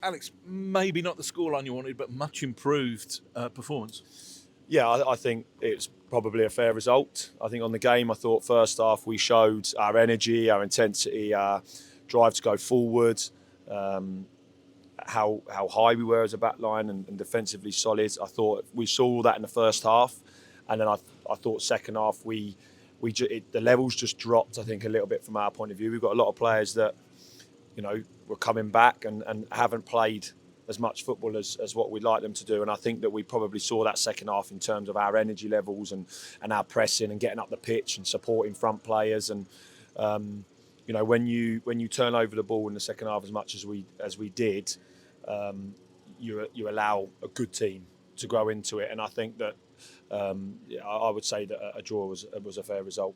Alex, maybe not the scoreline you wanted, but much improved performance. Yeah, I think it's probably a fair result. I think on the game, I thought first half we showed our energy, our intensity, our drive to go forward, um, how high we were as a back line and defensively solid. I thought we saw all that in the first half, and then I thought second half the levels just dropped. I think a little bit from our point of view. We've got a lot of players that were coming back and haven't played as much football as what we'd like them to do. And I think that we probably saw that second half in terms of our energy levels and our pressing and getting up the pitch and supporting front players. And when you turn over the ball in the second half as much as we did, you allow a good team to grow into it. And I think that I would say that a draw was a fair result.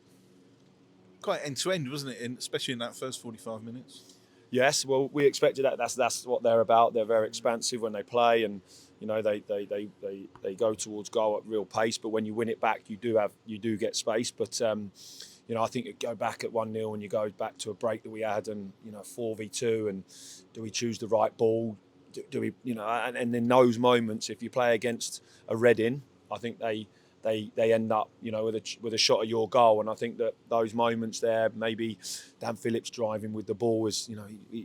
Quite end to end, wasn't it? Especially in that first 45 minutes. Yes, well, we expected that. That's what they're about. They're very expansive when they play, and they go towards goal at real pace. But when you win it back, you do get space. But I think you go back at 1-0 and you go back to a break that we had, and 4v2, and do we choose the right ball? Do we and in those moments, if you play against a Reading, I think they end up with a shot at your goal. And I think that those moments there, maybe Dan Phillips driving with the ball, is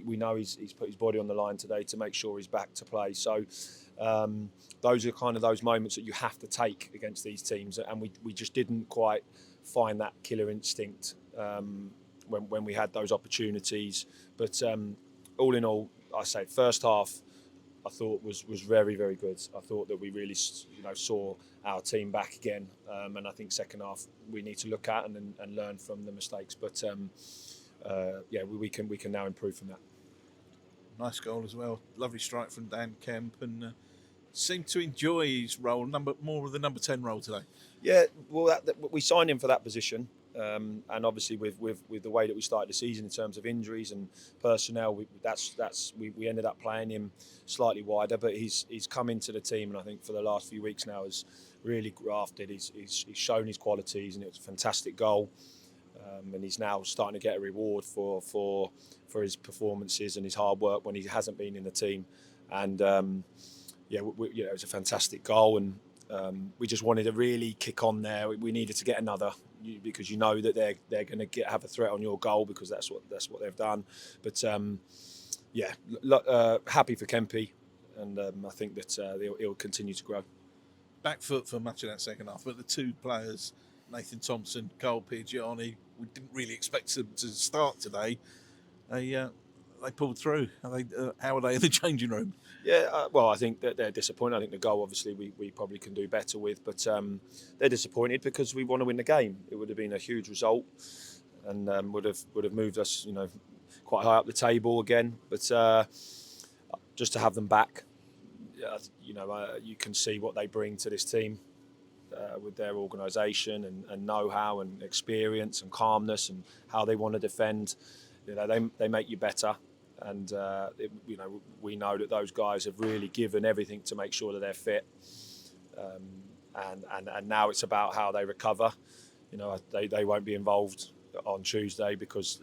we know he's put his body on the line today to make sure he's back to play. So those are kind of those moments that you have to take against these teams, and we just didn't quite find that killer instinct when we had those opportunities. But all in all, I say first half I thought was very, very good. I thought that we really saw our team back again, and I think second half we need to look at and learn from the mistakes. But we can now improve from that. Nice goal as well. Lovely strike from Dan Kemp, and seemed to enjoy his role, more of the number 10 role today. Yeah, well, we signed him for that position. And obviously, with the way that we started the season in terms of injuries and personnel, we ended up playing him slightly wider. But he's come into the team, and I think for the last few weeks now has really grafted. He's shown his qualities, and it was a fantastic goal. And he's now starting to get a reward for his performances and his hard work when he hasn't been in the team. And it was a fantastic goal, and we just wanted to really kick on there. We needed to get another, because you know that they're going to have a threat on your goal, because that's what they've done. But happy for Kempy, and I think that he'll continue to grow. Back foot for much of that second half, but the two players, Nathan Thompson, Carl Pigiani, we didn't really expect them to start today. They pulled through. How are they in the changing room? Yeah, well, I think that they're disappointed. I think the goal, obviously, we probably can do better with, but they're disappointed because we want to win the game. It would have been a huge result, and would have moved us, quite high up the table again. But just to have them back, you can see what they bring to this team with their organisation and know-how and experience and calmness and how they want to defend. They make you better. And we know that those guys have really given everything to make sure that they're fit, and now it's about how they recover. They won't be involved on Tuesday because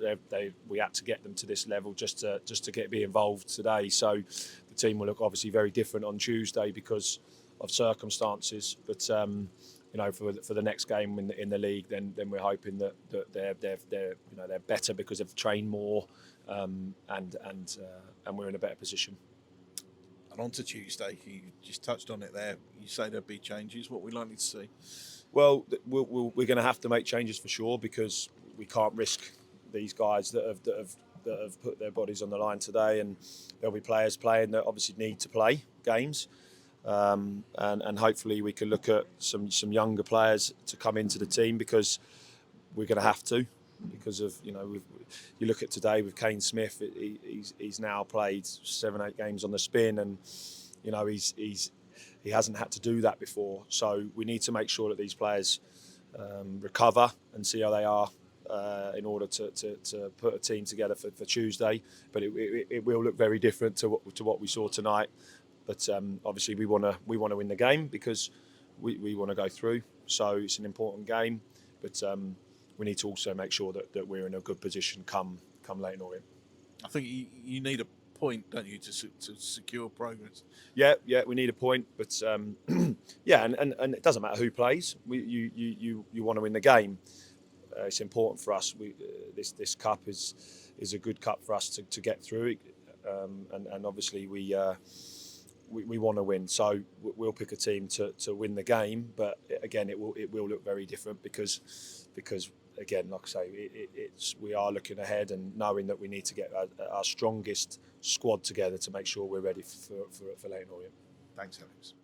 we had to get them to this level just to be involved today. So the team will look obviously very different on Tuesday because of circumstances. But for the next game in the league, then we're hoping that they're better because they've trained more. And we're in a better position. And on to Tuesday, you just touched on it there. You say there'll be changes. What are we likely to see? Well, we're going to have to make changes for sure, because we can't risk these guys that have put their bodies on the line today, and there'll be players playing that obviously need to play games. And hopefully we can look at some younger players to come into the team, because we're going to have to. Because of you look at today with Kane Smith, he's now played 7-8 games on the spin, and he hasn't had to do that before. So we need to make sure that these players recover and see how they are in order to put a team together for Tuesday. But it will look very different to what we saw tonight. But obviously we want to win the game, because we want to go through. So it's an important game, but. We need to also make sure that we're in a good position come late in Orient. I think you need point, don't you, to secure progress? Yeah, we need a point, but yeah, and it doesn't matter who plays. You want to win the game. It's important for us. This cup is a good cup for us to get through, and obviously we want to win. So we'll pick a team to win the game, but again, it will look very different because again, like I say, we are looking ahead and knowing that we need to get our strongest squad together to make sure we're ready for Leyton Orient. Thanks, Alex.